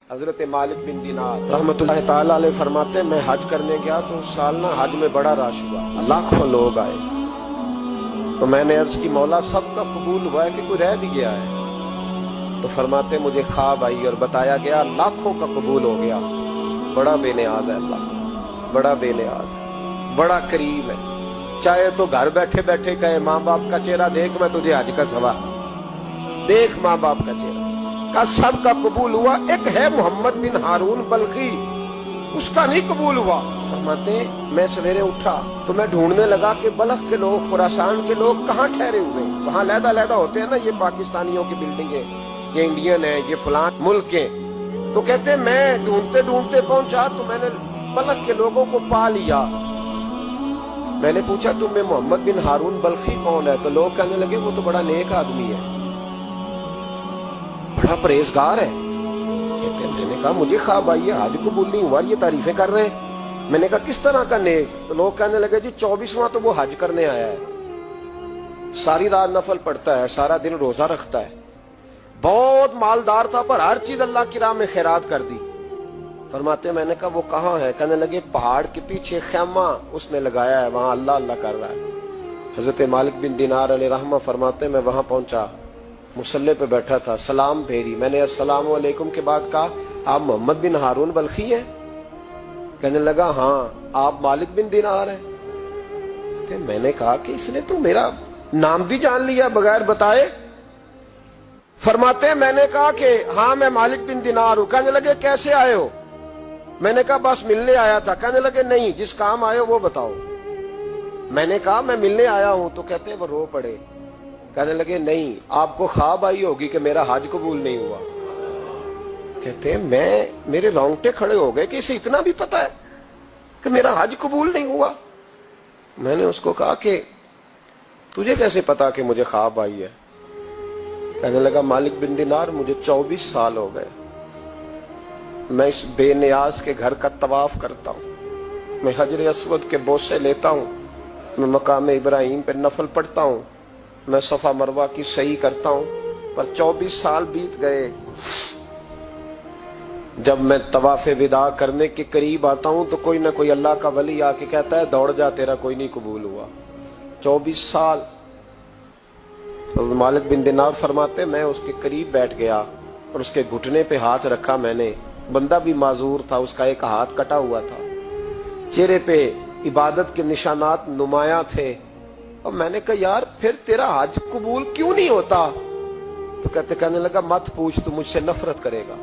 حضرت مالک بن دینار رحمتہ تعالی علیہ فرماتے میں حج کرنے گیا تو اس سال نا حج میں بڑا رش ہوا، لاکھوں لوگ آئے. تو میں نے عرض کی مولا سب کا قبول ہوا ہے کہ کوئی رہ بھی گیا ہے؟ تو فرماتے مجھے خواب آئی اور بتایا گیا لاکھوں کا قبول ہو گیا. بڑا بے نیاز ہے اللہ، بڑا بے نیاز ہے، بڑا کریم ہے. چاہے تو گھر بیٹھے بیٹھے کہے ماں باپ کا چہرہ دیکھ میں تجھے حج کا ثواب دیکھ، ماں باپ کا چہرہ کا سب کا قبول ہوا. ایک ہے محمد بن ہارون بلخی، اس کا نہیں قبول ہوا. فرماتے میں سویرے اٹھا تو میں ڈھونڈنے لگا کہ بلخ کے لوگ، خراسان کے لوگ کہاں ٹھہرے ہوئے ہیں. وہاں علیحدہ علیحدہ ہوتے ہیں نا، یہ پاکستانیوں کی بلڈنگیں، یہ انڈین ہیں، یہ فلان ملک کے. تو کہتے میں ڈھونڈتے ڈھونڈتے پہنچا تو میں نے بلخ کے لوگوں کو پا لیا. میں نے پوچھا تم میں محمد بن ہارون بلخی کون ہے؟ تو لوگ کہنے لگے وہ تو بڑا نیک آدمی ہے، بڑا پرہیزگار ہے. کہتے ہیں میں نے کہا مجھے خواب آئی ہے، حج قبول نہیں ہوا، یہ تعریفیں کر رہے ہیں. میں نے کہا کس طرح کا نیک؟ تو لوگ کہنے لگے جی 24واں تو وہ حج کرنے آیا ہے، ساری رات نفل پڑھتا ہے، سارا دن روزہ رکھتا ہے، بہت مالدار تھا پر ہر چیز اللہ کی راہ میں خیرات کر دی. فرماتے میں نے کہا وہ کہاں ہے؟ کہنے لگے پہاڑ کے پیچھے خیمہ اس نے لگایا ہے، وہاں اللہ اللہ کر رہا ہے. حضرت مالک بن دینار علیہ رحمہ فرماتے میں وہاں پہنچا، مصلی پہ بیٹھا تھا، سلام پھیری. میں نے السلام علیکم کے بعد کہا آپ محمد بن ہارون بلخی ہیں؟ کہنے لگا ہاں. آپ مالک بن دینار ہیں؟ میں نے کہا کہ اس نے تو میرا نام بھی جان لیا بغیر بتائے. فرماتے میں نے کہا کہ ہاں میں مالک بن دینار ہوں. کہنے لگے کیسے آئے ہو؟ میں نے کہا بس ملنے آیا تھا. کہنے لگے نہیں جس کام آئے ہو وہ بتاؤ. میں نے کہا میں ملنے آیا ہوں. تو کہتے وہ رو پڑے. کہنے لگے نہیں آپ کو خواب آئی ہوگی کہ میرا حج قبول نہیں ہوا. کہتے ہیں میرے رونگٹے کھڑے ہو گئے کہ اسے اتنا بھی پتا ہے کہ میرا حج قبول نہیں ہوا. میں نے اس کو کہا کہ تجھے کیسے پتا کہ مجھے خواب آئی ہے؟ کہنے لگا مالک بن دینار مجھے 24 سال ہو گئے، میں اس بے نیاز کے گھر کا طواف کرتا ہوں، میں حجر اسود کے بوسے لیتا ہوں، میں مقام ابراہیم پہ نفل پڑھتا ہوں، میں صفا مروہ کی سعی کرتا ہوں، پر 24 سال بیت گئے. جب میں طواف وداع کرنے کے قریب آتا ہوں تو کوئی نہ کوئی اللہ کا ولی آ کے کہتا ہے دوڑ جا تیرا کوئی نہیں قبول ہوا. 24 سال. مالک بن دینار فرماتے میں اس کے قریب بیٹھ گیا اور اس کے گھٹنے پہ ہاتھ رکھا. میں نے بندہ بھی معذور تھا، اس کا ایک ہاتھ کٹا ہوا تھا، چہرے پہ عبادت کے نشانات نمایاں تھے. اور میں نے کہا یار پھر تیرا حج قبول کیوں نہیں ہوتا؟ تو کہنے لگا مت پوچھ، تو مجھ سے نفرت کرے گا.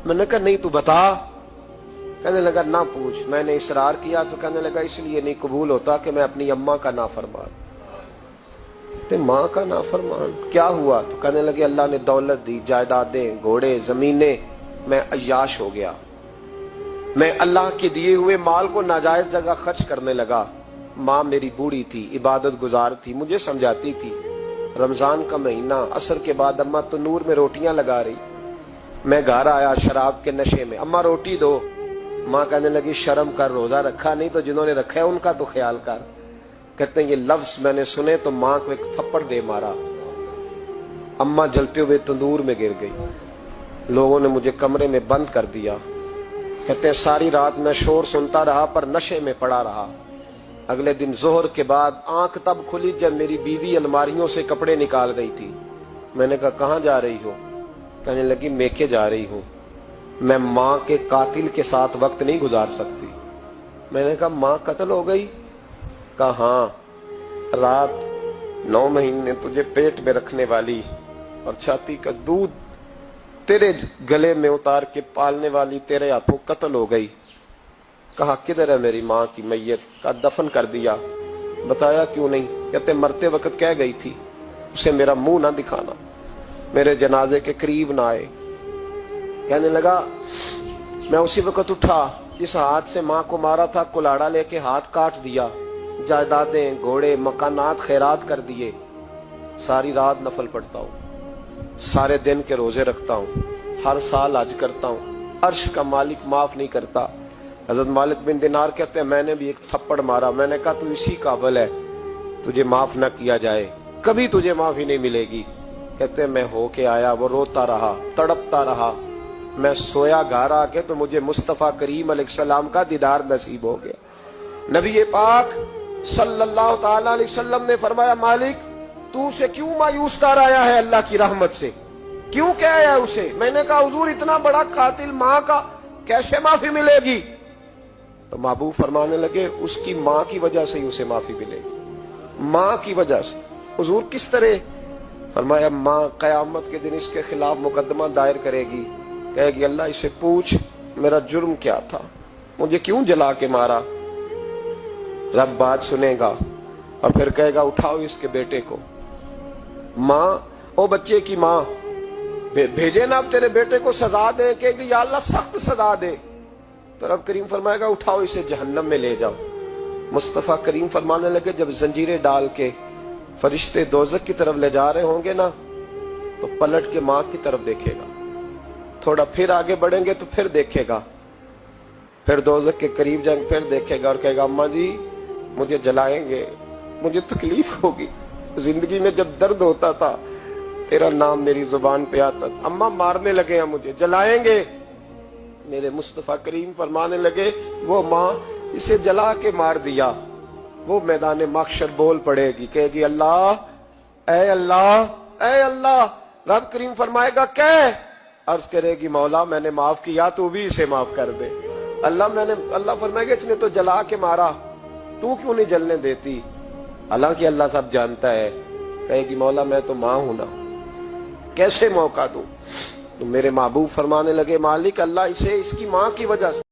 میں نے کہا نہیں تو بتا. کہنے لگا نہ پوچھ. میں نے اصرار کیا تو کہنے لگا اس لیے نہیں قبول ہوتا کہ میں اپنی اماں کا نافرمان. ماں کا نافرمان کیا ہوا؟ تو کہنے لگے اللہ نے دولت دی، جائیدادیں، گھوڑے، زمینیں، میں عیاش ہو گیا، میں اللہ کے دیے ہوئے مال کو ناجائز جگہ خرچ کرنے لگا. ماں میری بوڑھی تھی، عبادت گزار تھی، مجھے سمجھاتی تھی. رمضان کا مہینہ، عصر کے بعد اماں تنور میں روٹیاں لگا رہی، میں گھر آیا شراب کے نشے میں، اماں روٹی دو. ماں کہنے لگی شرم کر، روزہ رکھا نہیں تو جنہوں نے رکھا ہے ان کا تو خیال کر. کہتے ہیں یہ لفظ میں نے سنے تو ماں کو ایک تھپڑ دے مارا. اماں جلتے ہوئے تندور میں گر گئی. لوگوں نے مجھے کمرے میں بند کر دیا. کہتے ہیں ساری رات میں شور سنتا رہا پر نشے میں پڑا رہا. اگلے دن ظہر کے بعد آنکھ تب کھلی جب میری بیوی الماریوں سے کپڑے نکال رہی تھی. میں نے کہا کہاں جا رہی ہو؟ کہنے لگی میکے جا رہی ہوں، میں ماں کے قاتل کے ساتھ وقت نہیں گزار سکتی. میں نے کہا ماں قتل ہو گئی؟ کہا ہاں، رات 9 مہینے تجھے پیٹ میں رکھنے والی اور چھاتی کا دودھ تیرے گلے میں اتار کے پالنے والی تیرے ہاتھوں قتل ہو گئی. کہا کدھر ہے میری ماں کی میت؟ کا دفن کر دیا. بتایا کیوں نہیں؟ کہتے مرتے وقت کہہ گئی تھی اسے میرا منہ نہ دکھانا، میرے جنازے کے قریب نہ آئے. کہنے لگا میں اسی وقت اٹھا جس ہاتھ سے ماں کو مارا تھا، کلاڑا لے کے ہاتھ کاٹ دیا، جائیدادیں، گھوڑے، مکانات خیرات کر دیے. ساری رات نفل پڑھتا ہوں، سارے دن کے روزے رکھتا ہوں، ہر سال حج کرتا ہوں، عرش کا مالک معاف نہیں کرتا. حضرت مالک بن دینار کہتے ہیں میں نے بھی ایک تھپڑ مارا. میں نے کہا تو اسی قابل ہے تجھے معاف نہ کیا جائے، کبھی تجھے معافی نہیں ملے گی. کہتے ہیں میں ہو کے آیا، وہ روتا رہا، تڑپتا رہا. میں سویا گھر آ کے تو مجھے مصطفیٰ کریم علیہ السلام کا دیدار نصیب ہو گیا۔ نبی پاک صلی اللہ تعالی علیہ وسلم نے فرمایا مالک تو اسے کیوں مایوس کر آیا ہے اللہ کی رحمت سے، کیوں کہہ آیا اسے؟ میں نے کہا حضور اتنا بڑا قاتل ماں کا کیسے معافی ملے گی؟ تو محبوب فرمانے لگے اس کی ماں کی وجہ سے ہی اسے معافی ملے گی، ماں کی وجہ سے۔ حضور کس طرح؟ فرمایا ماں قیامت کے دن اس کے خلاف مقدمہ دائر کرے گی، کہے گی اللہ اسے پوچھ میرا جرم کیا تھا، مجھے کیوں جلا کے مارا؟ رب بات سنے گا اور پھر کہے گا اٹھاؤ اس کے بیٹے کو۔ ماں او بچے کی ماں بھیجے نا اب تیرے بیٹے کو سزا دے، کہے گی یا اللہ سخت سزا دے، تو رب کریم فرمائے گا اٹھاؤ اسے جہنم میں لے جاؤ۔ مصطفیٰ کریم فرمانے لگے جب زنجیریں ڈال کے فرشتے دوزخ کی طرف لے جا رہے ہوں گے نا تو پلٹ کے ماں کی طرف دیکھے گا، تھوڑا پھر آگے بڑھیں گے تو پھر دیکھے گا، پھر دوزخ کے قریب جائیں پھر دیکھے گا اور کہے گا اماں جی مجھے جلائیں گے، مجھے تکلیف ہوگی، زندگی میں جب درد ہوتا تھا تیرا نام میری زبان پہ آتا تھا، اماں مارنے لگے ہیں مجھے، جلائیں گے۔ میرے مصطفیٰ کریم فرمانے لگے وہ ماں اسے جلا کے مار دیا، وہ میدان محشر بول پڑے گی، کہے گی اللہ اے اللہ اے اللہ۔ رب کریم فرمائے گا کہ عرض کرے گی مولا میں نے معاف کیا تو بھی اسے معاف کر دے۔ اللہ فرمائے گا اس نے تو جلا کے مارا، تو کیوں نہیں جلنے دیتی؟ حالانکہ اللہ سب جانتا ہے، کہے گی مولا میں تو ماں ہوں نا، کیسے موقع دوں؟ تو میرے محبوب فرمانے لگے مالک اللہ اسے اس کی ماں کی وجہ سے